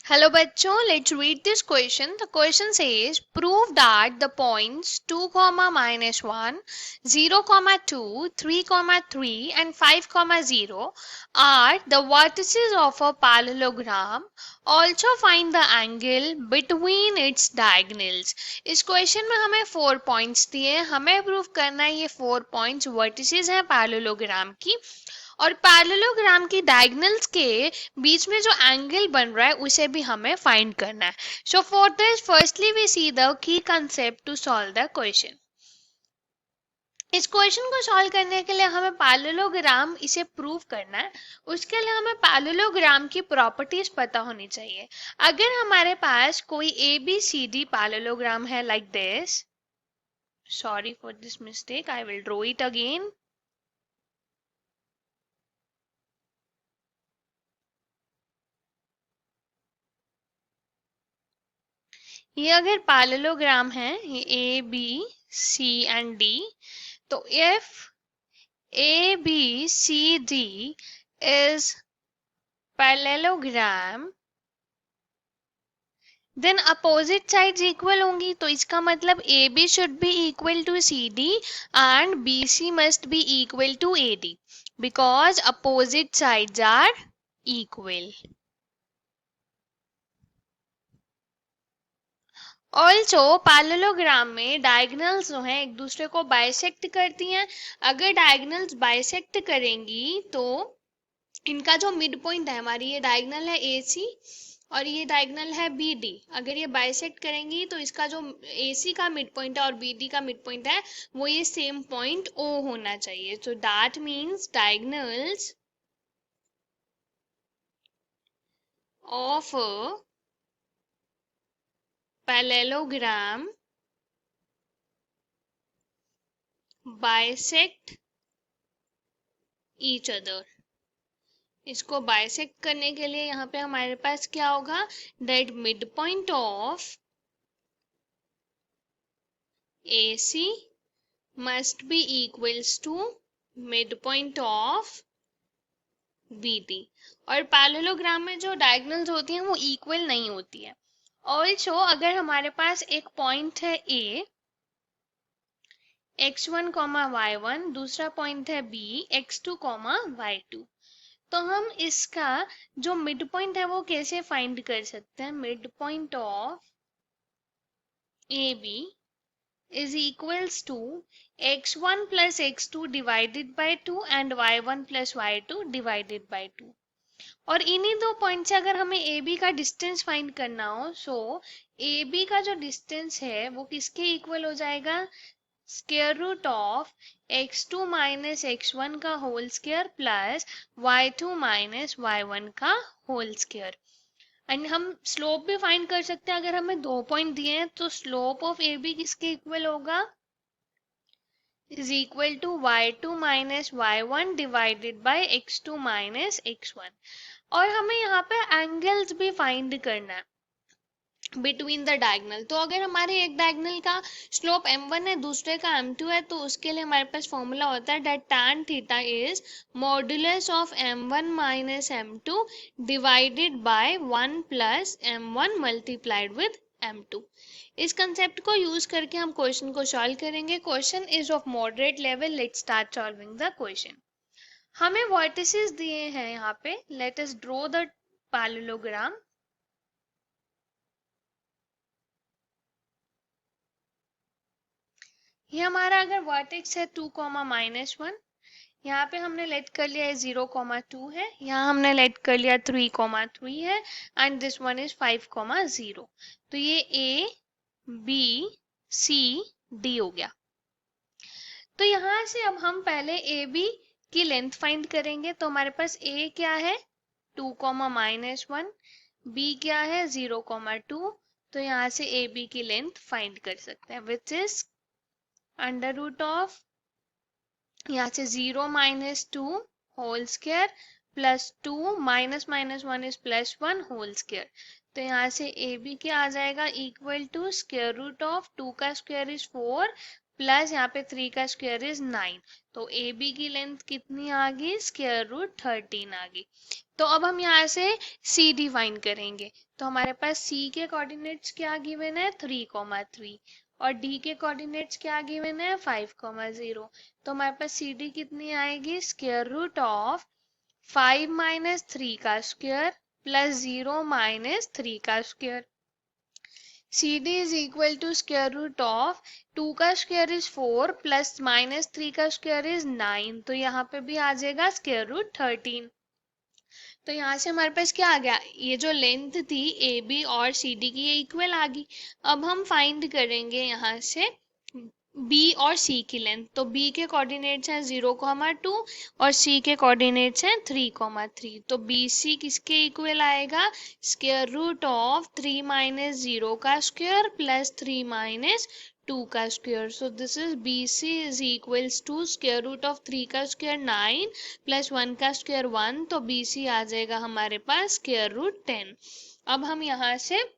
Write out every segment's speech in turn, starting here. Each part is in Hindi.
Hello बच्चों, let's read this question. The question says, prove that the points 2, minus 1, 0, 2, 3, 3 and 5, 0 are the vertices of a parallelogram. Also find the angle between its diagonals. इस क्वेश्चन में हमें 4 पॉइंट्स दिए हैं, हमें प्रूव करना है ये 4 पॉइंट्स वर्टिसेस हैं पैरेललोग्राम की और पैरेललोग्राम की डायगोनल्स के बीच में जो एंगल बन रहा है उसे भी हमें फाइंड करना है. So for this firstly we see the key concept to solve the question. इस क्वेश्चन को सॉल्व करने के लिए हमें पैरेललोग्राम इसे प्रूव करना है. उसके लिए हमें पैरेललोग्राम की प्रॉपर्टीज पता होनी चाहिए. अगर हमारे पास कोई A B C D parallelogram है like this, sorry for this mistake, I will draw it again. ये अगर पैरेललोग्राम है, ये A B C and D, तो if A B C D is parallelogram then opposite sides equal होंगी. तो इसका मतलब A B should be equal to C D and B C must be equal to A D because opposite sides are equal. Also parallelogram में डायगोनल्स जो हैं एक दूसरे को बाइसेक्ट करती हैं. अगर डायगोनल्स बाइसेक्ट करेंगी तो इनका जो मिड पॉइंट है, हमारी ये डायगोनल है ए सी और ये डायगोनल है बी डी, अगर ये बाइसेक्ट करेंगी तो इसका जो ए सी का मिड पॉइंट है और बी डी का मिड पॉइंट है वो ये सेम पॉइंट ओ होना चाहिए. सो that means diagonals of parallelogram bisect each other. इसको बाइसेक्ट करने के लिए यहाँ पे हमारे पास क्या होगा, that midpoint of AC must be equals to midpoint of BD. और पैरेललोग्राम में जो डायगोनल्स होती हैं वो इक्वल नहीं होती है. ऑल्सो अगर हमारे पास एक पॉइंट है A x1, y1, दूसरा पॉइंट है B x2, y2, तो हम इसका जो मिड पॉइंट है वो कैसे फाइंड कर सकते हैं. Mid point of A B is equals to x1 plus x2 divided by 2 and y1 plus y2 divided by 2. और इन्हीं दो पॉइंट से अगर हमें ए बी का डिस्टेंस फाइंड करना हो, सो ए बी का जो डिस्टेंस है वो किसके इक्वल हो जाएगा, square root of x2 minus x1 का whole square plus y2 minus y1 का होल स्क्वायर. एंड हम स्लोप भी फाइंड कर सकते हैं. अगर हमें दो पॉइंट दिए हैं तो स्लोप ऑफ ए बी किसके इक्वल होगा, is equal to y2 minus y1 divided by x2 minus x1. और हमें यहाँ पे एंगल्स भी फाइंड करना है बिटवीन द डायगोनल. तो अगर हमारे एक डायगोनल का स्लोप m1 है, दूसरे का m2 है, तो उसके लिए हमारे पास फॉर्मूला होता है that tan theta is modulus of m1 minus m2 divided by 1 plus m1 multiplied with m2. इस कंसेप्ट को यूज करके हम क्वेश्चन को सॉल्व करेंगे. Question is of moderate level. Let's start solving the question. हमें वर्टिसेस दिए हैं यहाँ पे. Let us draw the parallelogram. ये हमारा अगर वर्टेक्स है 2, माइनस 1, यहाँ पे हमने लेट कर लिया है 0, 2 है, यहाँ हमने लेट कर लिया 3, 3 है एंड दिस वन इज 5, 0. तो ये ए बी सी डी हो गया. तो यहाँ से अब हम पहले ए बी की लेंथ फाइंड करेंगे. तो हमारे पास ए क्या है 2, माइनस 1, बी क्या है 0, 2. तो यहाँ से ए बी की लेंथ फाइंड कर सकते हैं which is under root of, यहाँ से 0 minus 2 whole square plus 2 minus minus 1 is plus 1 whole square. तो यहाँ से ए बी क्या आ जाएगा, equal to square root of 2 का स्क्वायर इज 4 प्लस यहाँ पे 3 का स्क्वायर इज 9। तो ए बी की लेंथ कितनी आ गई, स्क्वायर रूट 13 आ गई। तो अब हम यहाँ से सी डी फाइंड करेंगे। तो हमारे पास सी के कोऑर्डिनेट्स क्या गिवन है, 3,3, और डी के कोऑर्डिनेट्स क्या गिवन है, 5,0। तो हमारे पास सी डी कितनी आएगी, स्क्वायर रूट ऑफ 5 माइनस 3 का स्क्वायर प्लस 0 माइनस 3 का square. C D is equal to square root of 2 का स्क्वायर इज 4 प्लस माइनस 3 का स्क्वायर इज 9। तो यहाँ पे भी आ जाएगा स्क्वायर रूट 13। तो यहाँ से हमारे पास क्या आ गया, ये जो लेंथ थी ए बी और सी डी की, ये इक्वल आ गई। अब हम फाइंड करेंगे यहाँ से बी और सी की लेंथ। तो बी के कोऑर्डिनेट्स हैं 0,2 और सी के कोऑर्डिनेट्स हैं 3,3। तो बी सी किसके इक्वल आएगा, स्क्वायर रूट ऑफ 3 माइनस 0 का स्क्वायर प्लस 3 माइनस 2 का square. So this is B C is equals to square root of 3 का स्क्वायर 9 प्लस 1 का स्क्वायर 1। तो बी सी आ जाएगा हमारे पास स्क्वायर रूट 10। अब हम यहाँ से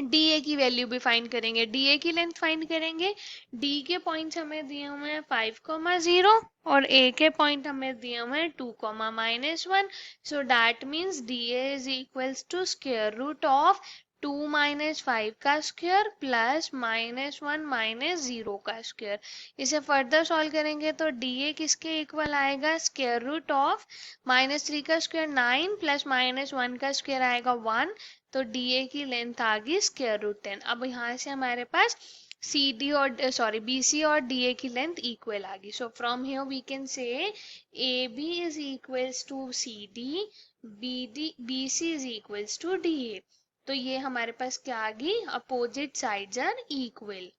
डी ए की वैल्यू भी फाइंड करेंगे, डी ए की लेंथ फाइंड करेंगे। डी के पॉइंट्स हमें दिए हुए हैं 5,0 और ए के पॉइंट हमें दिए हुए हैं 2,-1। So that means D A is equals to square root of 2 minus 5 का स्क्वायर प्लस -1 माइनस 0 का स्क्वायर। इसे फर्दर सॉल्व करेंगे तो डी ए किसके इक्वल आएगा, स्क्वायर रूट ऑफ -3 का स्क्वायर 9 प्लस -1 का स्क्वायर आएगा 1। तो डी ए की लेंथ आ गई स्क्वायर रूट 10। अब यहाँ से हमारे पास सी डी और सॉरी बी सी और डी ए की लेंथ इक्वल आ गई। So from here we can say A B is equals to C D, B C is equals to D A. तो ये हमारे पास क्या आ गई, अपोजिट साइड्स आर इक्वल।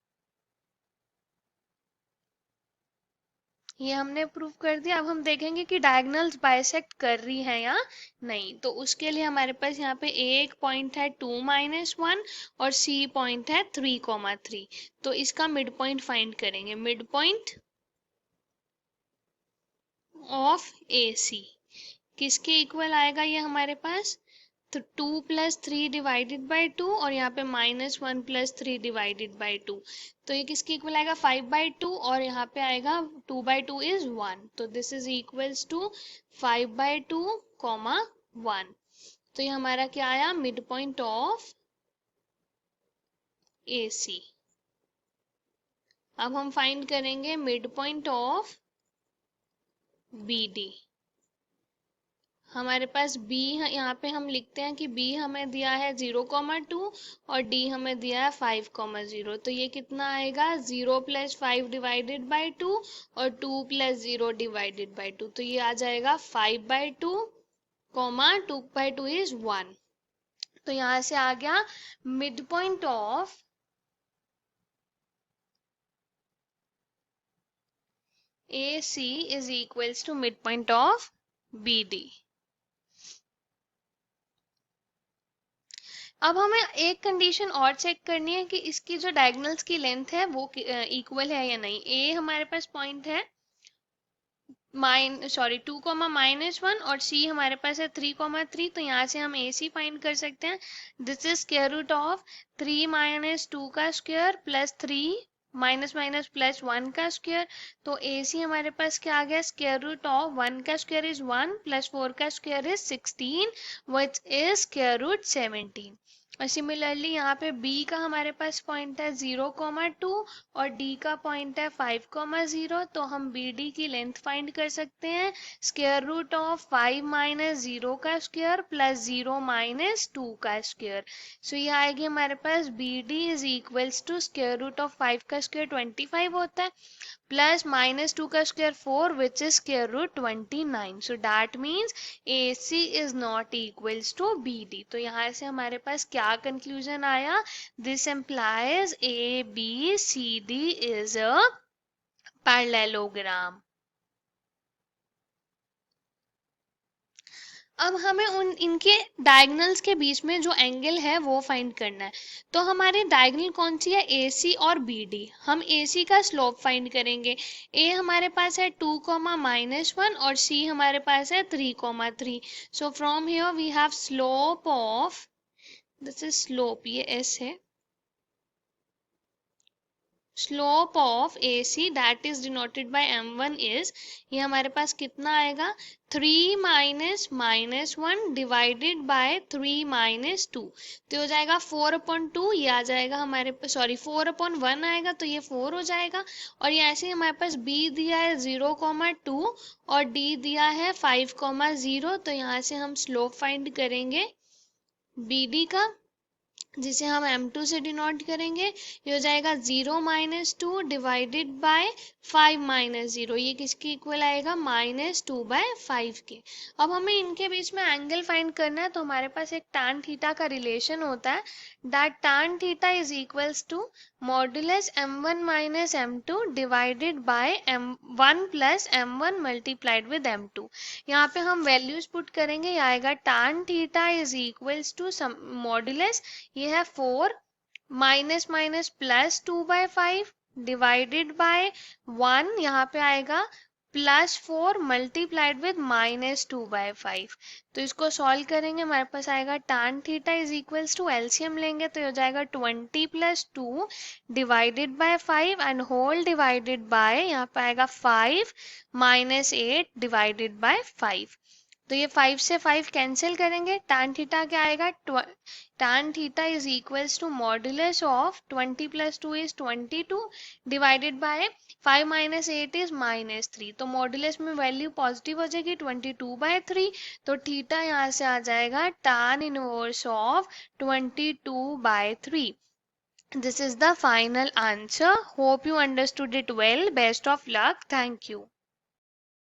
ये हमने प्रूव कर दिया। अब हम देखेंगे कि डायगोनल्स बाइसेक्ट कर रही है या नहीं। तो उसके लिए हमारे पास यहाँ पे एक पॉइंट है 2-1 और सी पॉइंट है 3,3। तो इसका मिड पॉइंट फाइंड करेंगे। मिड पॉइंट ऑफ ए सी किसके इक्वल आएगा, ये हमारे पास तो 2 प्लस 3 डिवाइडेड बाई 2 और यहाँ पे -1 प्लस 3 डिवाइडेड बाई 2। तो ये किसके इक्वल आएगा, 5/2 और यहाँ पे आएगा 2/2 इज 1। तो दिस इज इक्वल्स टू 5/2, 1। तो ये हमारा क्या आया, mid point of A C. अब हम फाइंड करेंगे mid point of B D. हमारे पास B यहाँ पे हम लिखते हैं कि B हमें दिया है 0,2 और D हमें दिया है 5,0। तो ये कितना आएगा, 0 प्लस 5 डिवाइडेड बाई 2 और 2 प्लस 0 डिवाइडेड बाई 2। तो ये आ जाएगा 5/2, 2/2 इज 1। तो यहाँ से आ गया mid point of AC is equals to mid point of BD। अब हमें एक कंडीशन और चेक करनी है कि इसकी जो डायगोनल्स की लेंथ है वो इक्वल है या नहीं। ए हमारे पास पॉइंट है 2,-1 और सी हमारे पास है 3,3। तो यहाँ से हम ए सी फाइंड कर सकते हैं। This is square root of 3 minus 2 का square plus 3 minus minus plus 1 का स्क्वायर। तो ए सी हमारे पास क्या आ गया, स्क्वायर रूट ऑफ 1 का स्क्वायर इज 1 प्लस 4 का square is 16 which is square root 17। और सिमिलरली यहाँ पे B का हमारे पास पॉइंट है 0,2 और D का पॉइंट है 5,0। तो हम BD की लेंथ फाइंड कर सकते हैं, स्क्वायर रूट ऑफ 5 माइनस 0 का स्क्वायर प्लस 0 माइनस 2 का स्क्वायर। सो ये आएगी हमारे पास BD is equals to square root of 5 का स्क्वायर 25 होता है प्लस -2 का square 4 which is square root 29. So that means AC is not equals to BD. तो यहाँ से हमारे पास क्या कंक्लूजन आया, this implies ABCD is a parallelogram. अब हमें इनके डायगोनल्स के बीच में जो एंगल है वो फाइंड करना है। तो हमारे डायगोनल कौन सी है, AC और BD। हम AC का स्लोप फाइंड करेंगे। A हमारे पास है 2,-1 और C हमारे पास है 3,3। So from here we have slope of, this is slope, ये S है, slope of AC that is denoted by m1 is, ये हमारे पास कितना आएगा 3 minus minus 1 divided by 3 minus 2, तो ये हो जाएगा 4/2, ये आ जाएगा हमारे पास, सॉरी 4/1 आएगा तो ये 4 हो जाएगा। और ये ऐसे ही हमारे पास B दिया है 0,2 और D दिया है 5,0, तो यहाँ से हम स्लोप फाइंड करेंगे BD का, जिसे हम m2 से डिनोट करेंगे। ये हो जाएगा 0 - 2 डिवाइडेड बाय 5 - 0, ये किसके इक्वल आएगा -2/5 के। अब हमें इनके बीच में एंगल फाइंड करना है, तो हमारे पास एक tan थीटा का रिलेशन होता है, that tan theta is equals to modulus m1 - m2 divided by m1 plus m1 multiplied with m2। यहाँ पे हम वैल्यूज पुट करेंगे, ये आएगा tan theta is equals to modulus, ये है 4 minus minus plus 2/5 divided by 1, यहाँ पे आएगा +4 मल्टीप्लाइड विद -2/5। तो इसको सॉल्व करेंगे, हमारे पास आएगा tan theta is equals to, LCM लेंगे तो हो जाएगा 20 + 2 divided by 5 and whole divided by, यहाँ पे आएगा 5 - 8 डिवाइडेड बाय 5। तो ये 5 से 5 कैंसिल करेंगे, tan थीटा क्या आएगा, tan theta is equals to modulus of 20 + 2 is 22 divided by 5 - 8 is -3, तो मॉडुलस में वैल्यू पॉजिटिव हो जाएगी 22/3, तो थीटा यहाँ से आ जाएगा tan inverse of 22/3। This is the final answer. Hope you understood it well. Best of luck. Thank you.